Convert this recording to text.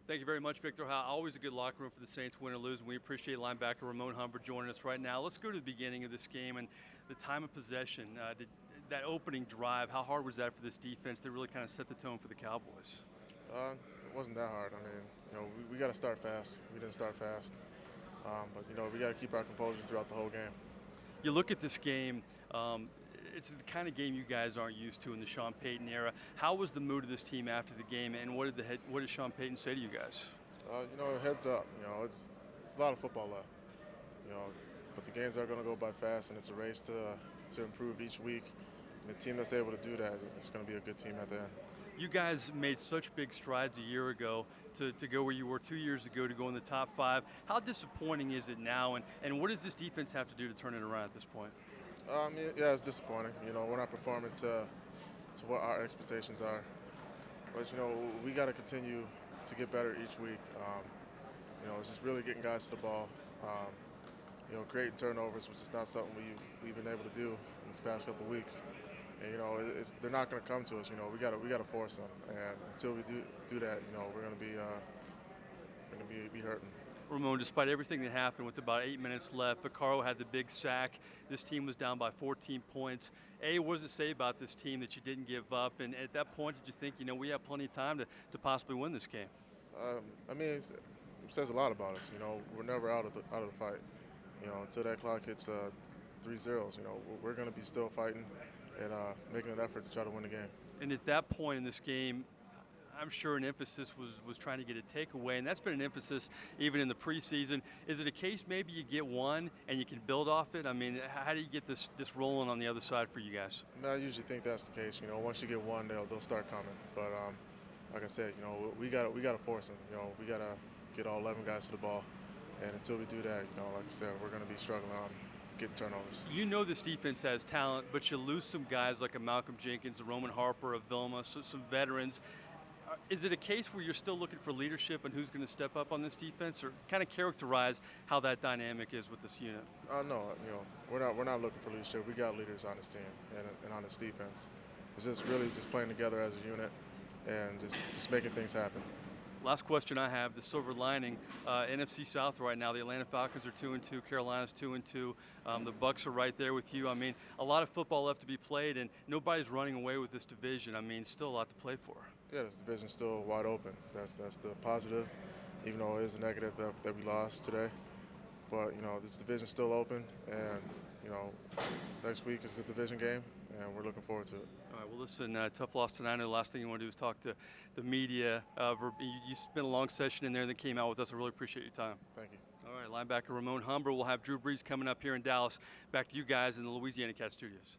Thank you very much, Victor. Always a good locker room for the Saints, win or lose, and we appreciate linebacker Ramon Humber joining us right now. Let's go to the beginning of this game and the time of possession. That opening drive, how hard was that for this defense to really kind of set the tone for the Cowboys? It wasn't that hard. I mean, we got to start fast. We didn't start fast, but we got to keep our composure throughout the whole game. You look at this game, it's the kind of game you guys aren't used to in the Sean Payton era. How was the mood of this team after the game, and what did Sean Payton say to you guys? Heads up. It's a lot of football left. You know, but the games are going to go by fast, and it's a race to improve each week. And the team that's able to do that is going to be a good team at the end. You guys made such big strides a year ago to go where you were 2 years ago to go in the top 5. How disappointing is it now, and what does this defense have to do to turn it around at this point? Yeah, it's disappointing. We're not performing to what our expectations are. But, we got to continue to get better each week. It's just really getting guys to the ball. Creating turnovers, which is not something we've been able to do these past couple of weeks. And, they're not going to come to us. We got to force them. And until we do that, we're going to be hurting. Ramon, despite everything that happened with about 8 minutes left, Vaccaro had the big sack. This team was down by 14 points. What does it say about this team that you didn't give up? And at that point, did you think, we have plenty of time to possibly win this game? It says a lot about us. We're never out of the fight. Until that clock hits 3 zeros, we're going to be still fighting and making an effort to try to win the game. And at that point in this game, I'm sure an emphasis was trying to get a takeaway, and that's been an emphasis even in the preseason. Is it a case maybe you get one and you can build off it? I mean, how do you get this rolling on the other side for you guys? I usually think that's the case. Once you get one, they'll start coming. But like I said, we got to force them. We got to get all 11 guys to the ball, and until we do that, like I said, we're going to be struggling on getting turnovers. This defense has talent, but you lose some guys like a Malcolm Jenkins, a Roman Harper, a Vilma, some veterans. Is it a case where you're still looking for leadership and who's going to step up on this defense, or kind of characterize how that dynamic is with this unit? No, we're not looking for leadership. We got leaders on this team and on this defense. It's just really just playing together as a unit and just making things happen. Last question I have, the silver lining, NFC South right now, the Atlanta Falcons are 2-2, Carolina's 2-2. The Bucs are right there with you. I mean, a lot of football left to be played, and nobody's running away with this division. I mean, still a lot to play for. Yeah, this division's still wide open. That's the positive, even though it is a negative that we lost today. But, this division's still open, and, next week is the division game, and we're looking forward to it. All right, well, listen, tough loss tonight. I know the last thing you want to do is talk to the media. You spent a long session in there that came out with us. I really appreciate your time. Thank you. All right, linebacker Ramon Humber. We'll have Drew Brees coming up here in Dallas. Back to you guys in the Louisiana Cat Studios.